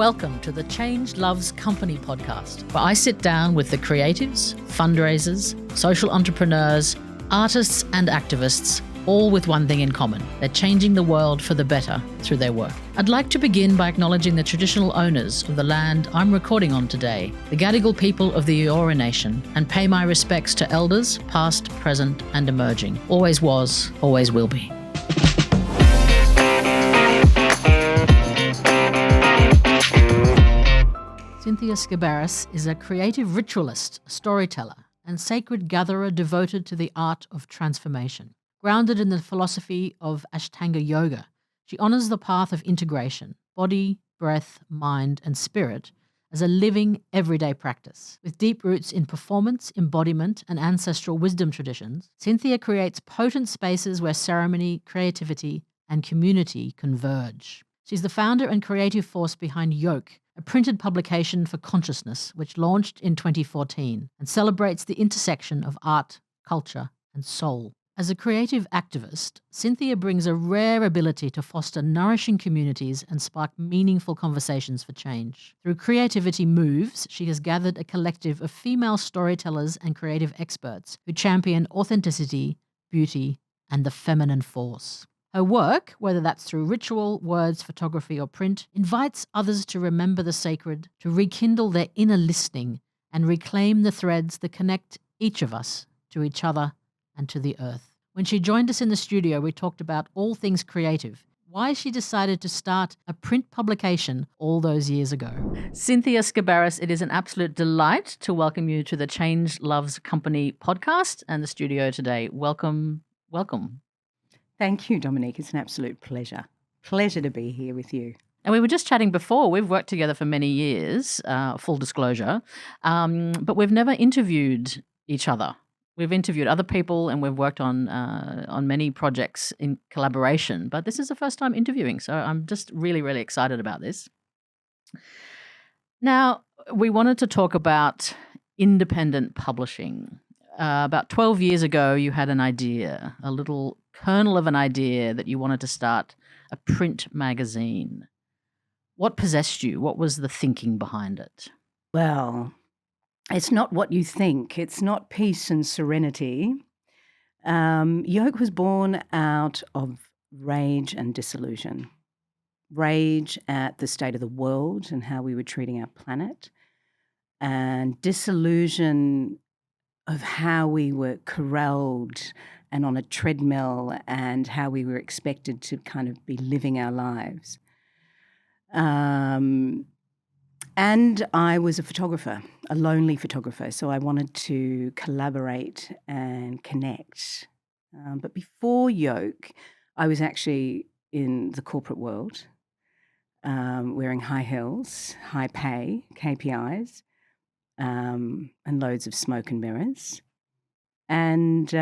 Welcome to the Change Loves Company podcast, where I sit down with the creatives, fundraisers, social entrepreneurs, artists and activists, all with one thing in common. They're changing the world for the better through their work. I'd like to begin by acknowledging the traditional owners of the land I'm recording on today, the Gadigal people of the Eora Nation, and pay my respects to elders, past, present, and emerging. Always was, always will be. Cynthia Sciberras is a creative ritualist, storyteller, and sacred gatherer devoted to the art of transformation. Grounded in the philosophy of Ashtanga Yoga, she honors the path of integration, body, breath, mind, and spirit, as a living, everyday practice. With deep roots in performance, embodiment, and ancestral wisdom traditions, Cynthia creates potent spaces where ceremony, creativity, and community converge. She's the founder and creative force behind Yoke, a printed publication for consciousness which launched in 2014 and celebrates the intersection of art, culture, and soul. As a creative activist, Cynthia brings a rare ability to foster nourishing communities and spark meaningful conversations for change. Through Creativity Moves, she has gathered a collective of female storytellers and creative experts who champion authenticity, beauty, and the feminine force. Her work, whether that's through ritual, words, photography, or print, invites others to remember the sacred, to rekindle their inner listening, and reclaim the threads that connect each of us to each other and to the earth. When she joined us in the studio, we talked about all things creative, why she decided to start a print publication all those years ago. Cynthia Sciberras, it is an absolute delight to welcome you to the Change Loves Company podcast and the studio today. Welcome, welcome. Thank you, Dominique. It's an absolute pleasure. Pleasure to be here with you. And we were just chatting before. We've worked together for many years, full disclosure, but we've never interviewed each other. We've interviewed other people and we've worked on many projects in collaboration, but this is the first time interviewing, so I'm just really, really excited about this. Now, we wanted to talk about independent publishing. About 12 years ago, you had an idea, a little kernel of an idea that you wanted to start a print magazine. What possessed you? What was the thinking behind it? Well, it's not what you think. It's not peace and serenity. Yoke was born out of rage and disillusion. Rage at the state of the world and how we were treating our planet, and disillusion of how we were corralled and on a treadmill and how we were expected to kind of be living our lives. And I was a photographer, a lonely photographer, so I wanted to collaborate and connect. But before Yoke, I was actually in the corporate world, wearing high heels, high pay, KPIs, and loads of smoke and mirrors. And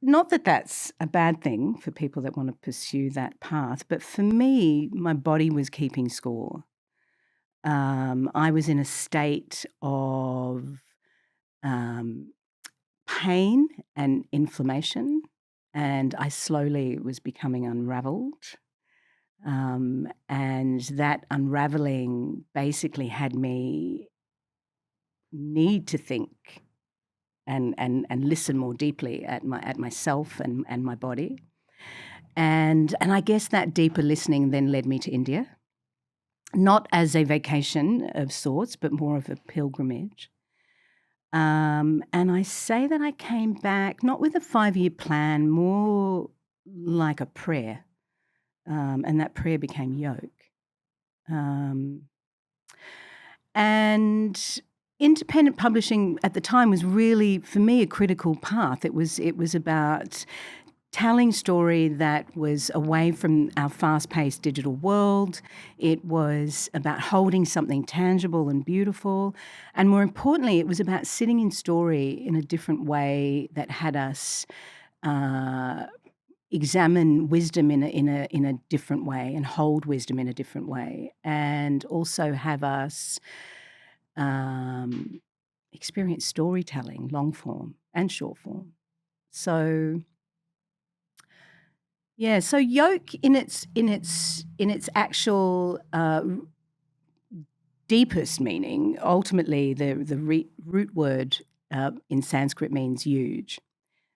not that that's a bad thing for people that want to pursue that path, but for me, my body was keeping score. I was in a state of pain and inflammation, and I slowly was becoming unraveled. And that unraveling basically had me need to think and listen more deeply at myself and my body. And I guess that deeper listening then led me to India, not as a vacation of sorts, but more of a pilgrimage. And I say that I came back not with a 5-year plan, more like a prayer. And that prayer became Yoke. And independent publishing at the time was really, for me, a critical path. It was about telling story that was away from our fast-paced digital world. It was about holding something tangible and beautiful. And more importantly, it was about sitting in story in a different way that had us examine wisdom in a different way and hold wisdom in a different way, and also have us experience storytelling, long form and short form. So Yeah, so yoke in its actual deepest meaning, ultimately the root word in Sanskrit means huge,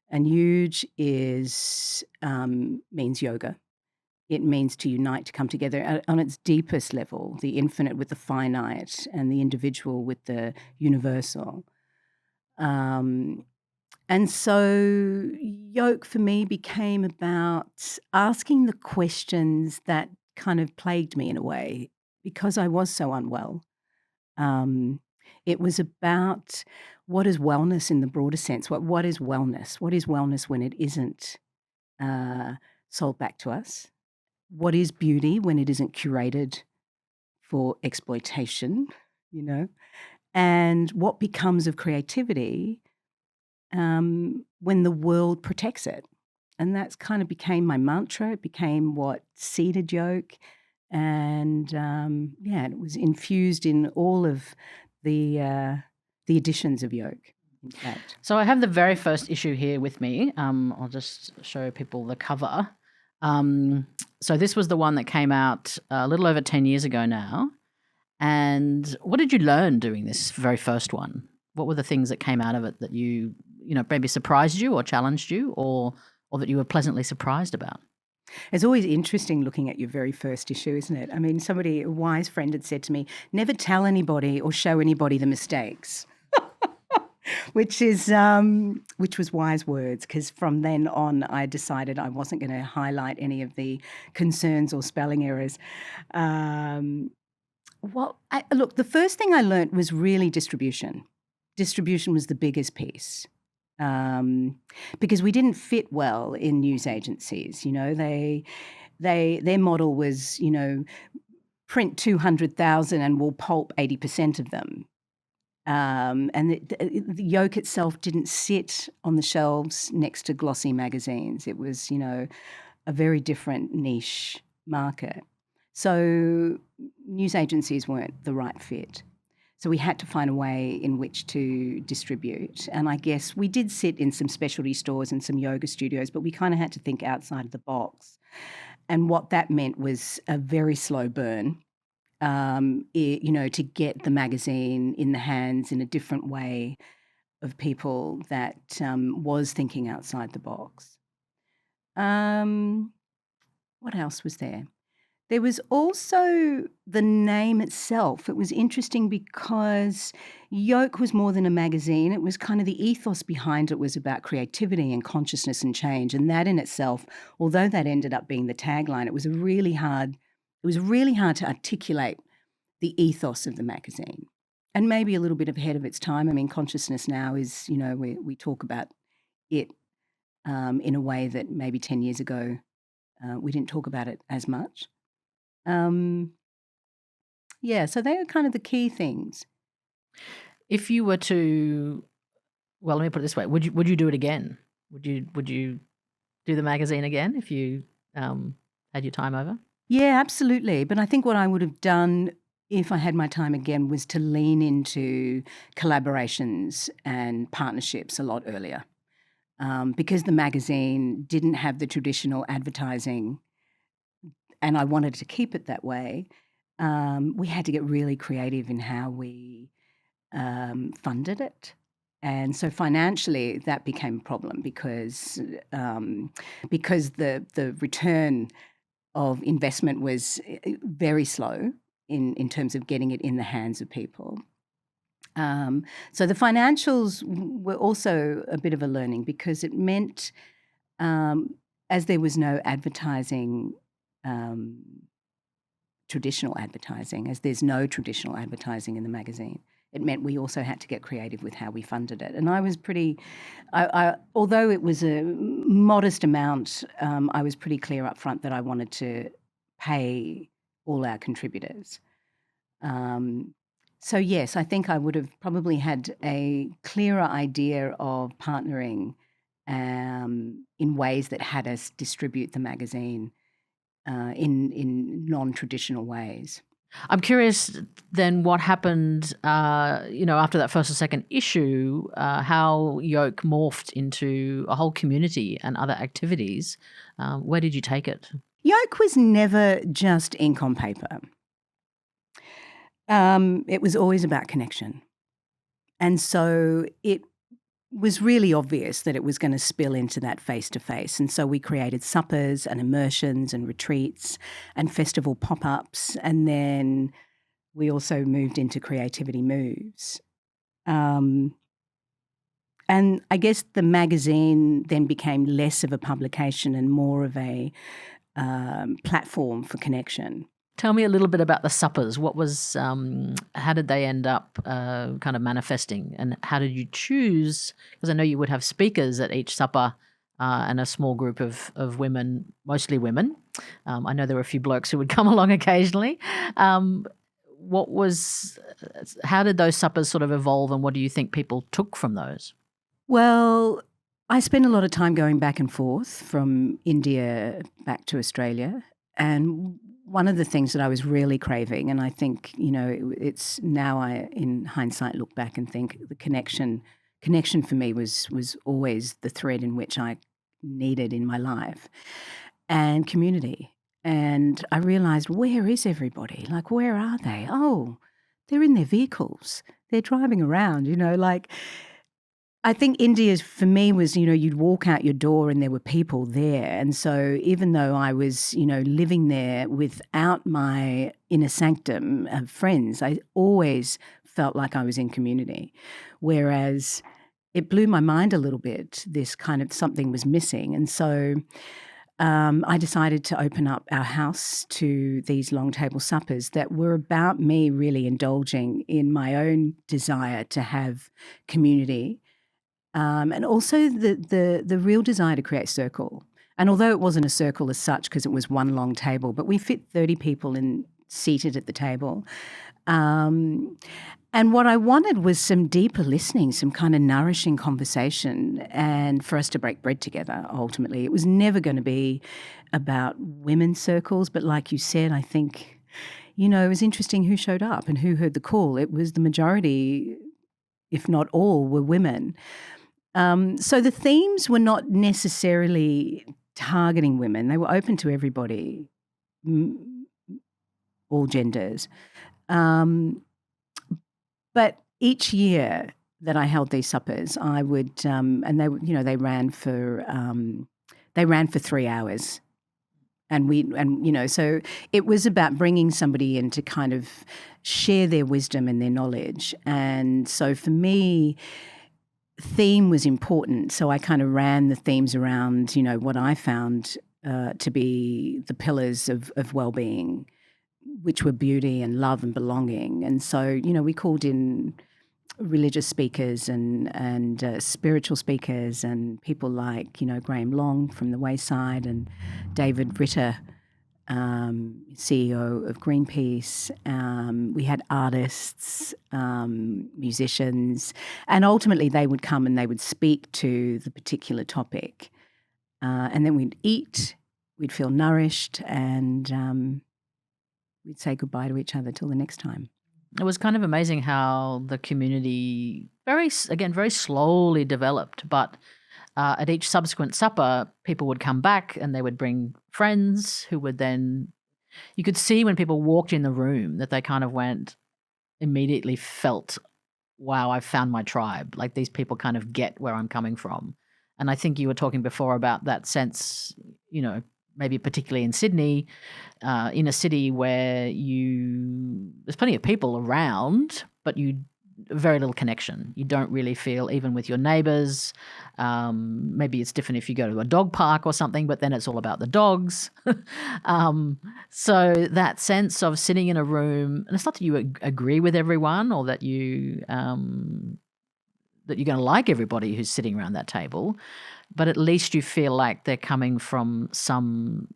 and huge is means yoga. It means to unite, to come together on its deepest level, the infinite with the finite, and the individual with the universal. Um, and so, yoke for me became about asking the questions that kind of plagued me in a way because I was so unwell. Um, it was about what is wellness in the broader sense? What is wellness? What is wellness when it isn't uh, sold back to us? What is beauty when it isn't curated for exploitation? You know, and what becomes of creativity when the world protects it? And that's kind of became my mantra. It became what seeded Yoke, and yeah, it was infused in all of the editions of Yoke. In fact, So I have the very first issue here with me. I'll just show people the cover. So this was the one that came out a little over 10 years ago now. And what did you learn doing this very first one? What were the things that came out of it that maybe surprised you or challenged you or that you were pleasantly surprised about? it's always interesting looking at your very first issue, isn't it? I mean, a wise friend had said to me, "Never tell anybody or show anybody the mistakes." Which was wise words, because from then on I decided I wasn't going to highlight any of the concerns or spelling errors. Um, Look, the first thing I learnt was really distribution. Distribution was the biggest piece. Um, because we didn't fit well in news agencies. Their model was, print 200,000 and we'll pulp 80% of them. And the Yoke itself didn't sit on the shelves next to glossy magazines. It was, a very different niche market. So news agencies weren't the right fit. So we had to find a way in which to distribute. And I guess we did sit in some specialty stores and some yoga studios, but we kind of had to think outside of the box. And what that meant was a very slow burn, to get the magazine in the hands in a different way of people that was thinking outside the box. Um, what else was there? There was also the name itself. It was interesting because Yoke was more than a magazine. It was kind of the ethos behind it was about creativity and consciousness and change. And that in itself, although that ended up being the tagline, it was really hard to articulate the ethos of the magazine. And maybe a little bit ahead of its time. I mean, consciousness now is, we talk about it in a way that maybe 10 years ago we didn't talk about it as much. Um, yeah, so they are kind of the key things. If you were to, well, let me put it this way: would you do it again? Would you do the magazine again if you had your time over? Yeah, absolutely. But I think what I would have done if I had my time again was to lean into collaborations and partnerships a lot earlier. Because the magazine didn't have the traditional advertising, and I wanted to keep it that way, we had to get really creative in how we funded it. And so financially, that became a problem because the return of investment was very slow in terms of getting it in the hands of people. So the financials were also a bit of a learning because it meant, as there was no advertising, um, traditional advertising, as there's no traditional advertising in the magazine, it meant we also had to get creative with how we funded it. And I was although it was a modest amount, I was pretty clear up front that I wanted to pay all our contributors. Um, so yes, I think I would have probably had a clearer idea of partnering in ways that had us distribute the magazine in non-traditional ways. I'm curious then what happened, after that first or second issue, how Yoke morphed into a whole community and other activities. Where did you take it? Yoke was never just ink on paper. It was always about connection. And so it was really obvious that it was going to spill into that face-to-face. And so we created suppers and immersions and retreats and festival pop-ups. And then we also moved into creativity moves. And I guess the magazine then became less of a publication and more of a platform for connection. Tell me a little bit about the suppers. What was, how did they end up kind of manifesting, and how did you choose? Because I know you would have speakers at each supper and a small group of women, mostly women. I know there were a few blokes who would come along occasionally. How did those suppers sort of evolve, and what do you think people took from those? Well, I spent a lot of time going back and forth from India back to Australia. And one of the things that I was really craving, and I think, it's now I, in hindsight, look back and think the connection for me was always the thread in which I needed in my life, and community. And I realized, where is everybody? Like, where are they? Oh, they're in their vehicles. They're driving around, I think India, for me, was, you'd walk out your door and there were people there. And so even though I was, living there without my inner sanctum of friends, I always felt like I was in community. Whereas it blew my mind a little bit, this kind of something was missing. And so I decided to open up our house to these long table suppers that were about me really indulging in my own desire to have community. And also the real desire to create circle. And although it wasn't a circle as such because it was one long table, but we fit 30 people seated at the table. And what I wanted was some deeper listening, some kind of nourishing conversation, and for us to break bread together, ultimately. It was never going to be about women's circles, but like you said, I think, it was interesting who showed up and who heard the call. It was the majority, if not all, were women. So the themes were not necessarily targeting women. They were open to everybody, all genders. But each year that I held these suppers, I would, and they ran for 3 hours. So it was about bringing somebody in to kind of share their wisdom and their knowledge. And so for me, theme was important. So I kind of ran the themes around, what I found to be the pillars of well-being, which were beauty and love and belonging. And so, we called in religious speakers and spiritual speakers and people like, Graham Long from The Wayside and David Ritter, CEO of Greenpeace. We had artists, musicians, and ultimately they would come and they would speak to the particular topic. And then we'd eat, we'd feel nourished, and we'd say goodbye to each other till the next time. It was kind of amazing how the community very slowly developed, but at each subsequent supper, people would come back and they would bring friends who would then, you could see when people walked in the room that they kind of immediately felt, wow, I've found my tribe. Like these people kind of get where I'm coming from. And I think you were talking before about that sense, maybe particularly in Sydney, in a city where there's plenty of people around, but very little connection. You don't really feel, even with your neighbours. Maybe it's different if you go to a dog park or something, but then it's all about the dogs. So that sense of sitting in a room, and it's not that you agree with everyone or that you're going to like everybody who's sitting around that table, but at least you feel like they're coming from some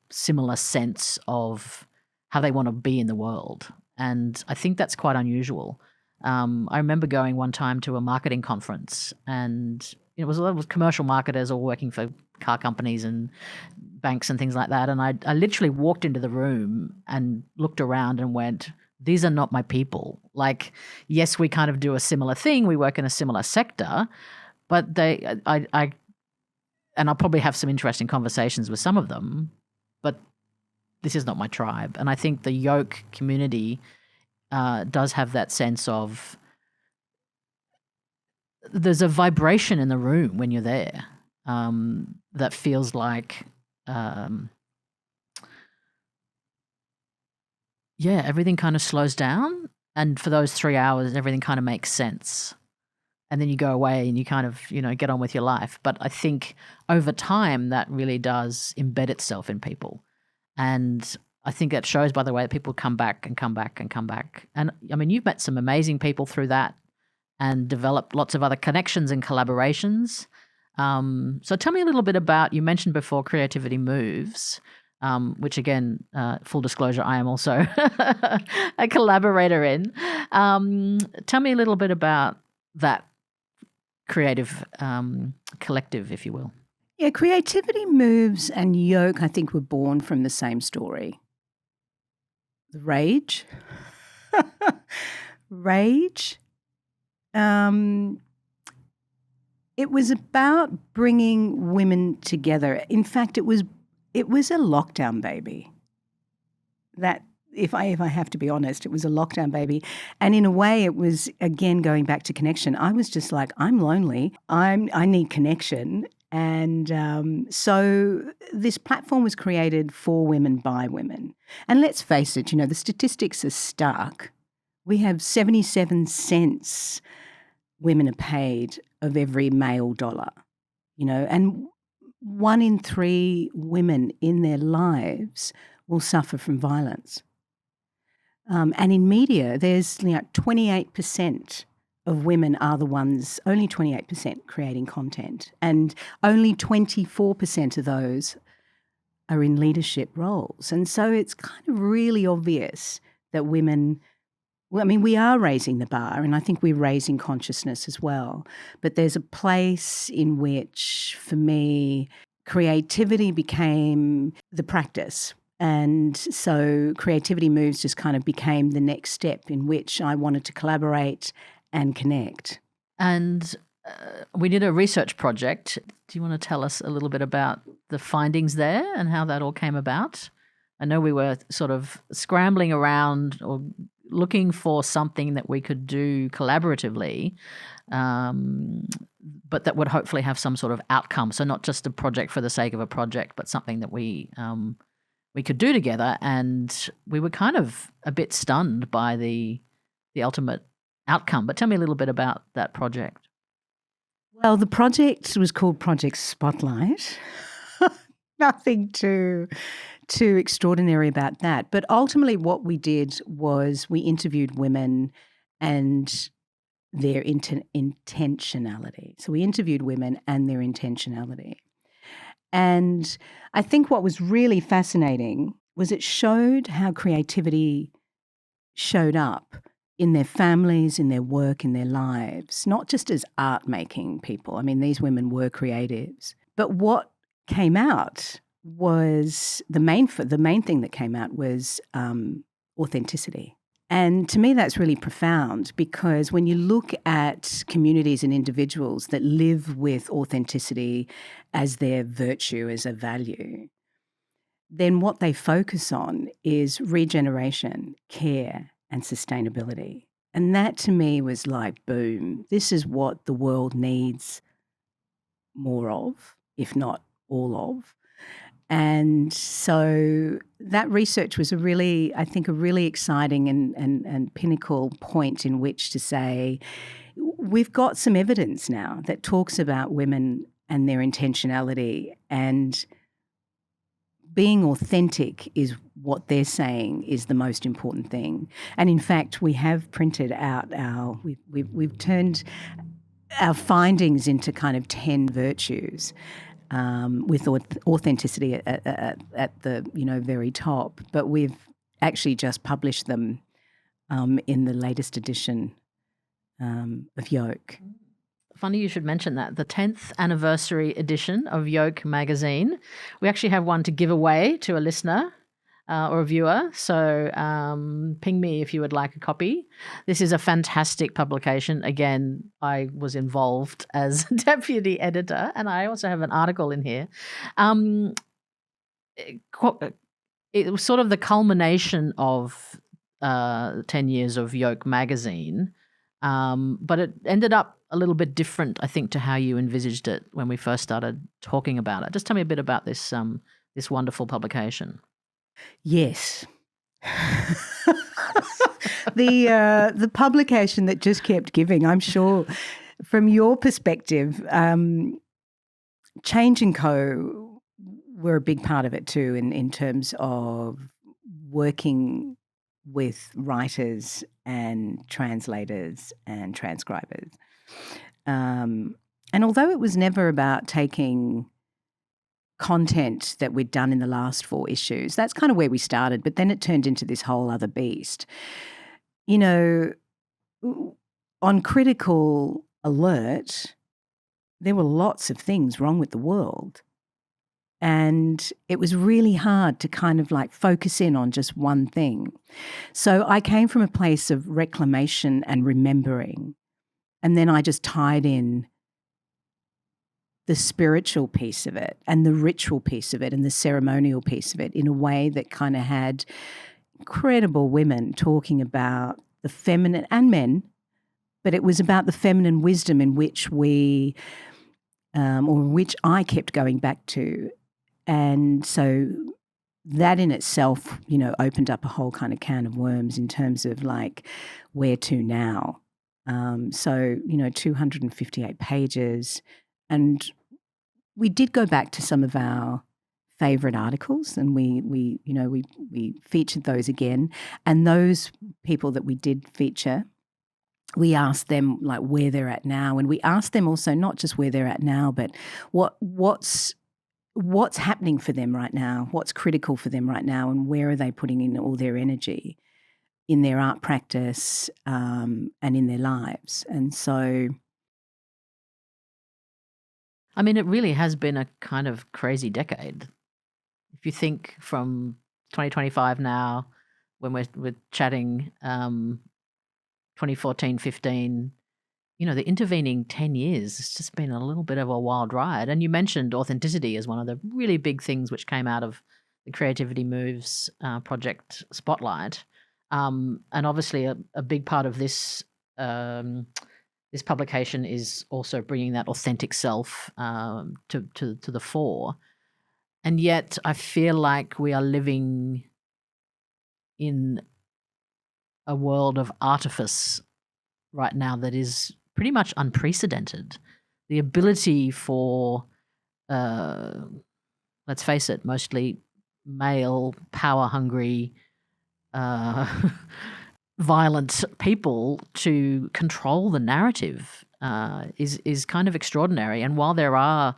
similar sense of how they want to be in the world. And I think that's quite unusual. I remember going one time to a marketing conference and, it was a lot of commercial marketers all working for car companies and banks and things like that. And I literally walked into the room and looked around and went, these are not my people. Like, yes, we kind of do a similar thing. We work in a similar sector, but and I'll probably have some interesting conversations with some of them, but this is not my tribe. And I think the Yoke community does have that sense of there's a vibration in the room when you're there that feels like, everything kind of slows down. And for those 3 hours, everything kind of makes sense. And then you go away and you kind of, get on with your life. But I think over time, that really does embed itself in people. And I think that shows by the way that people come back and come back and come back. And I mean, you've met some amazing people through that and developed lots of other connections and collaborations. So tell me a little bit about, you mentioned before Creativity Moves, which again, full disclosure, I am also a collaborator in. Tell me a little bit about that creative collective, if you will. Yeah, Creativity Moves and Yoke, I think, were born from the same story. The rage. Rage. It was about bringing women together. In fact, it was a lockdown baby. That, if I have to be honest, it was a lockdown baby. And in a way, it was, again, going back to connection. I was just like, I'm lonely. I need connection. And so this platform was created for women by women. And let's face it, the statistics are stark. We have 77 cents women are paid of every male dollar, and 1 in 3 women in their lives will suffer from violence. And in media, there's 28% of women are the ones, only 28% creating content, and only 24% of those are in leadership roles. And so it's kind of really obvious that women, we are raising the bar, and I think we're raising consciousness as well. But there's a place in which, for me, creativity became the practice. And so Creativity Moves just kind of became the next step in which I wanted to collaborate and connect. And we did a research project. Do you want to tell us a little bit about the findings there and how that all came about? I know we were sort of scrambling around or looking for something that we could do collaboratively, but that would hopefully have some sort of outcome. So not just a project for the sake of a project, but something that we could do together. And we were kind of a bit stunned by the ultimate outcome. But tell me a little bit about that project. Well, the project was called Project Spotlight. Nothing too extraordinary about that. But ultimately what we did was we interviewed women and their intentionality. So we interviewed women and their intentionality. And I think what was really fascinating was it showed how creativity showed up in their families, in their work, in their lives, not just as art-making people. I mean, these women were creatives. But what came out was the main thing that came out was authenticity. And to me, that's really profound, because when you look at communities and individuals that live with authenticity as their virtue, as a value, then what they focus on is regeneration, care, and sustainability. And that to me was like, boom, this is what the world needs more of, if not all of. And so that research was a really exciting and pinnacle point in which to say, we've got some evidence now that talks about women and their intentionality, and being authentic is what they're saying is the most important thing. And in fact, we have printed out we've turned our findings into kind of 10 virtues. With authenticity at the very top, but we've actually just published them in the latest edition of Yoke. Funny you should mention that. The 10th anniversary edition of Yoke magazine. We actually have one to give away to a listener or a viewer. So ping me if you would like a copy. This is a fantastic publication. Again, I was involved as deputy editor, and I also have an article in here. It was sort of the culmination of 10 years of Yoke magazine, but it ended up a little bit different, I think, to how you envisaged it when we first started talking about it. Just tell me a bit about this this wonderful publication. Yes. The publication that just kept giving, I'm sure, from your perspective, Change & Co. were a big part of it too in terms of working with writers and translators and transcribers. And although it was never about taking content that we'd done in the last 4 issues, that's kind of where we started, but then it turned into this whole other beast. You know, on Critical Alert, there were lots of things wrong with the world. And it was really hard to kind of like focus in on just one thing. So I came from a place of reclamation and remembering. And then I just tied in the spiritual piece of it and the ritual piece of it and the ceremonial piece of it in a way that kind of had incredible women talking about the feminine and men, but it was about the feminine wisdom in which we, or which I kept going back to. And so that in itself, you know, opened up a whole kind of can of worms in terms of like where to now. So, you know, 258 pages. And we did go back to some of our favorite articles and we featured those again. And those people that we did feature, we asked them like where they're at now. And we asked them also not just where they're at now, but what's happening for them right now, what's critical for them right now, and where are they putting in all their energy in their art practice and in their lives. And so, I mean, it really has been a kind of crazy decade. If you think from 2025 now, when we're chatting 2014, 15, you know, the intervening 10 years, it's just been a little bit of a wild ride. And you mentioned authenticity as one of the really big things which came out of the Creativity Moves project Spotlight. And obviously a big part of this this publication is also bringing that authentic self to the fore. And yet I feel like we are living in a world of artifice right now that is pretty much unprecedented. The ability for, let's face it, mostly male, power-hungry, violent people to control the narrative is kind of extraordinary. And while there are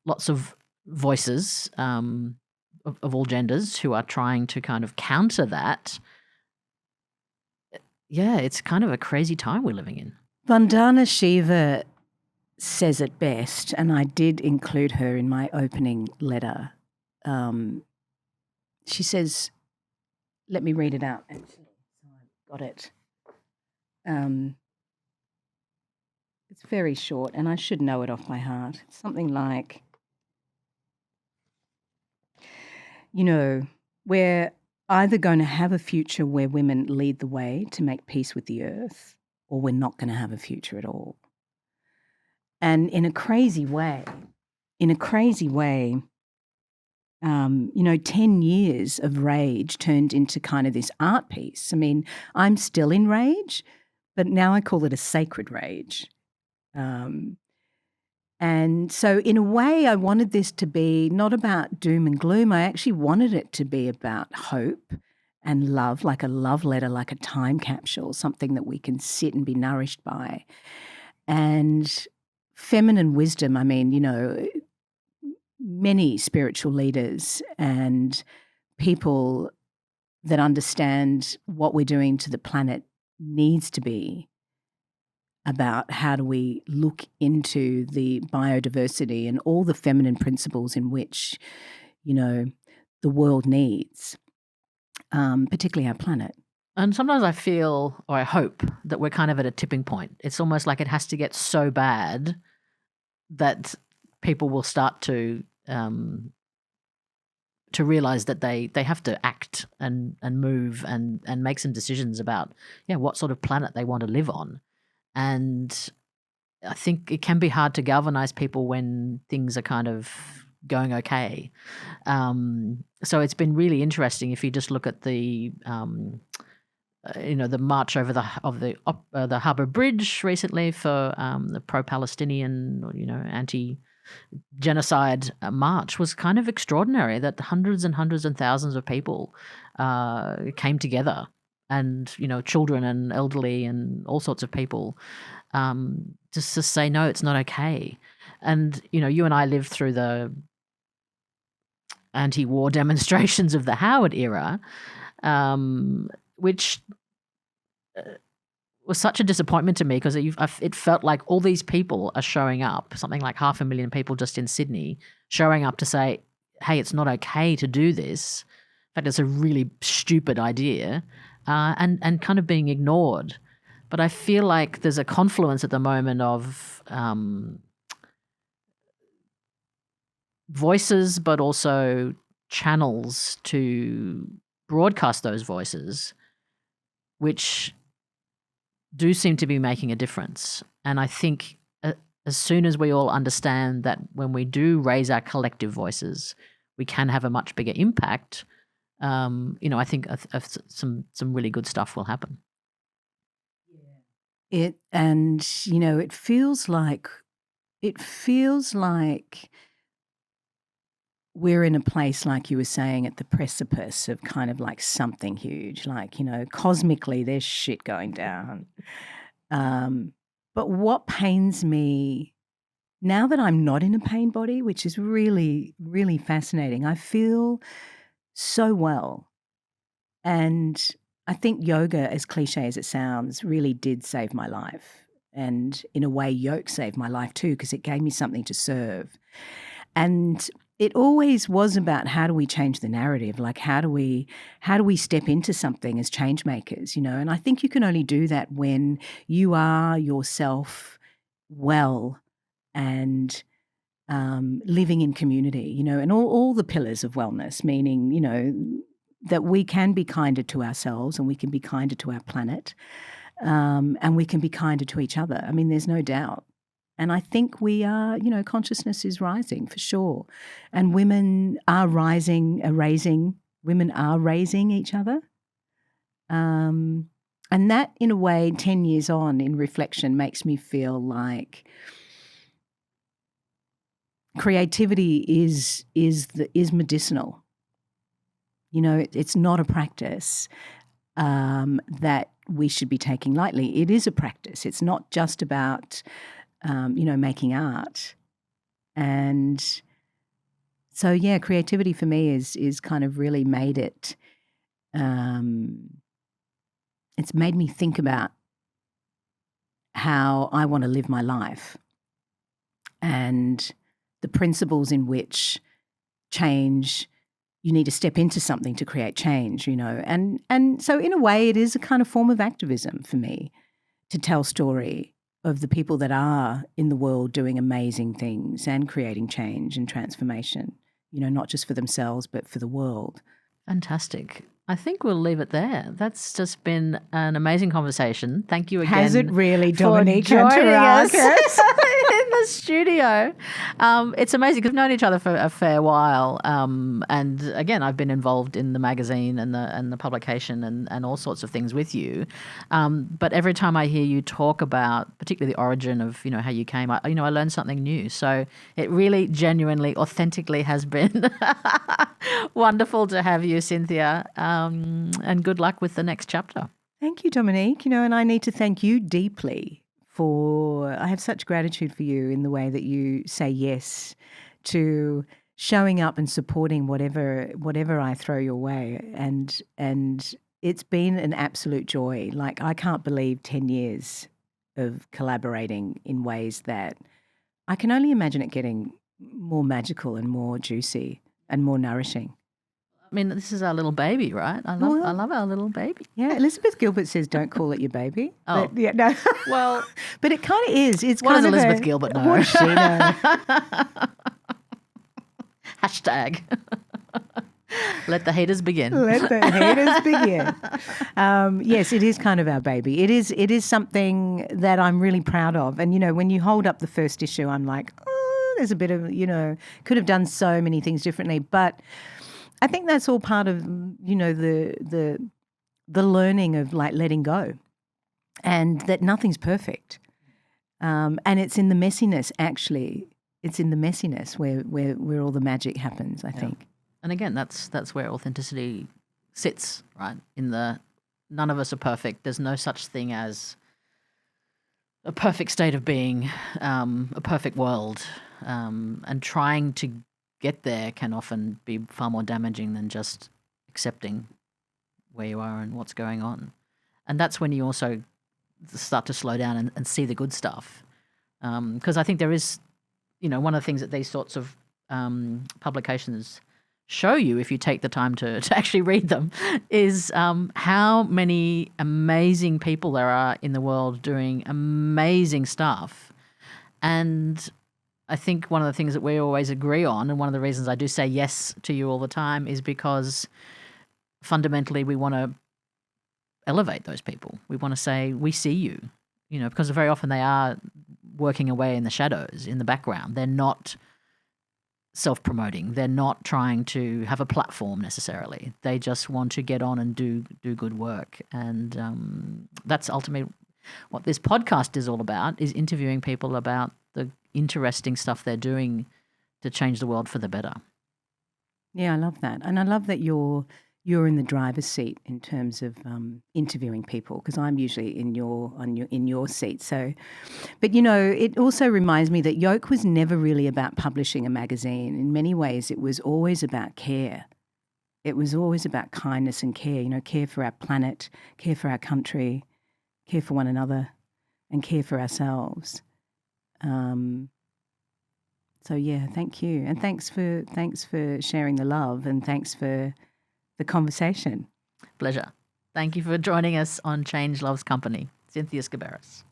lots of voices of all genders who are trying to kind of counter that, yeah, it's kind of a crazy time we're living in. Vandana Shiva says it best, and I did include her in my opening letter. She says, let me read it out, actually. I've got it. It's very short, and I should know it off by heart. It's something like, you know, we're either going to have a future where women lead the way to make peace with the earth, or we're not going to have a future at all. And in a crazy way, you know, 10 years of rage turned into kind of this art piece. I mean, I'm still in rage, but now I call it a sacred rage. And so in a way, I wanted this to be not about doom and gloom. I actually wanted it to be about hope and love, like a love letter, like a time capsule, something that we can sit and be nourished by. And feminine wisdom, I mean, you know, many spiritual leaders and people that understand what we're doing to the planet needs to be about how do we look into the biodiversity and all the feminine principles in which, the world needs, particularly our planet. And sometimes I feel, or I hope, that we're kind of at a tipping point. It's almost like it has to get so bad that people will start to realize that they have to act and move and make some decisions about what sort of planet they want to live on. And I think it can be hard to galvanize people when things are kind of going okay. So it's been really interesting if you just look at the the march over the Harbour Bridge recently for the pro-Palestinian, anti-genocide march was kind of extraordinary. That hundreds and hundreds and thousands of people came together, and children and elderly and all sorts of people, just to say no, it's not okay. And you and I lived through the anti-war demonstrations of the Howard era, which was such a disappointment to me because it felt like all these people are showing up, something like 500,000 people just in Sydney, showing up to say, hey, it's not okay to do this. In fact, it's a really stupid idea, and kind of being ignored. But I feel like there's a confluence at the moment of voices, but also channels to broadcast those voices, which do seem to be making a difference. And I think as soon as we all understand that when we do raise our collective voices, we can have a much bigger impact, I think some really good stuff will happen. It feels like we're in a place, like you were saying, at the precipice of kind of like something huge, like, cosmically there's shit going down. But what pains me now that I'm not in a pain body, which is really, really fascinating, I feel so well. And I think yoga, as cliche as it sounds, really did save my life. And in a way, Yoke saved my life too, because it gave me something to serve. And it always was about how do we change the narrative? Like how do we step into something as change makers, And I think you can only do that when you are yourself well and living in community, and all the pillars of wellness, meaning, that we can be kinder to ourselves and we can be kinder to our planet, and we can be kinder to each other. I mean, there's no doubt. And I think we are, consciousness is rising for sure. And women are women are raising each other. And that, in a way, 10 years on in reflection, makes me feel like creativity is medicinal. It's not a practice that we should be taking lightly. It is a practice. It's not just about making art. And so, yeah, creativity for me is kind of really made it, it's made me think about how I want to live my life and the principles in which change, you need to step into something to create change, And so in a way, it is a kind of form of activism for me to tell story of the people that are in the world doing amazing things and creating change and transformation, not just for themselves, but for the world. Fantastic. I think we'll leave it there. That's just been an amazing conversation. Thank you again. Has it really, Dominique? For joining us in the studio. It's amazing because we've known each other for a fair while. And again, I've been involved in the magazine and the publication and all sorts of things with you. But every time I hear you talk about, particularly the origin of, how you came, I learned something new. So it really genuinely, authentically has been wonderful to have you, Cynthia. And good luck with the next chapter. Thank you, Dominique. And I need to thank you deeply I have such gratitude for you in the way that you say yes to showing up and supporting whatever I throw your way. And it's been an absolute joy. Like, I can't believe 10 years of collaborating in ways that I can only imagine it getting more magical and more juicy and more nourishing. I mean, this is our little baby, right? I love our little baby. Yeah, Elizabeth Gilbert says, "Don't call it your baby." Oh, but, yeah, no. Well, but it kind of is. It's what kind does of Elizabeth Gilbert know? What does she know? Hashtag. Let the haters begin. Let the haters begin. Yes, it is kind of our baby. It is something that I'm really proud of. And, when you hold up the first issue, I'm like, oh, there's a bit of, could have done so many things differently. But I think that's all part of, the learning of like letting go, and that nothing's perfect. And it's in the messiness, actually. It's in the messiness where all the magic happens, I think. And again, that's where authenticity sits, right? None of us are perfect. There's no such thing as a perfect state of being, a perfect world. And trying to get there can often be far more damaging than just accepting where you are and what's going on. And that's when you also start to slow down and see the good stuff. Because I think there is, one of the things that these sorts of publications show you, if you take the time to actually read them, is how many amazing people there are in the world doing amazing stuff. And I think one of the things that we always agree on, and one of the reasons I do say yes to you all the time, is because fundamentally we want to elevate those people. We want to say, we see you, because very often they are working away in the shadows, in the background. They're not self-promoting. They're not trying to have a platform necessarily. They just want to get on and do good work. And that's ultimately what this podcast is all about, is interviewing people about the interesting stuff they're doing to change the world for the better. Yeah, I love that. And I love that you're in the driver's seat in terms of interviewing people, because I'm usually in your seat. So, but it also reminds me that Yoke was never really about publishing a magazine. In many ways, it was always about care. It was always about kindness and care. Care for our planet, care for our country, care for one another, and care for ourselves. So yeah, thank you, and thanks for sharing the love, and thanks for the conversation. Pleasure. Thank you for joining us on Change Loves Company. Cynthia Sciberras.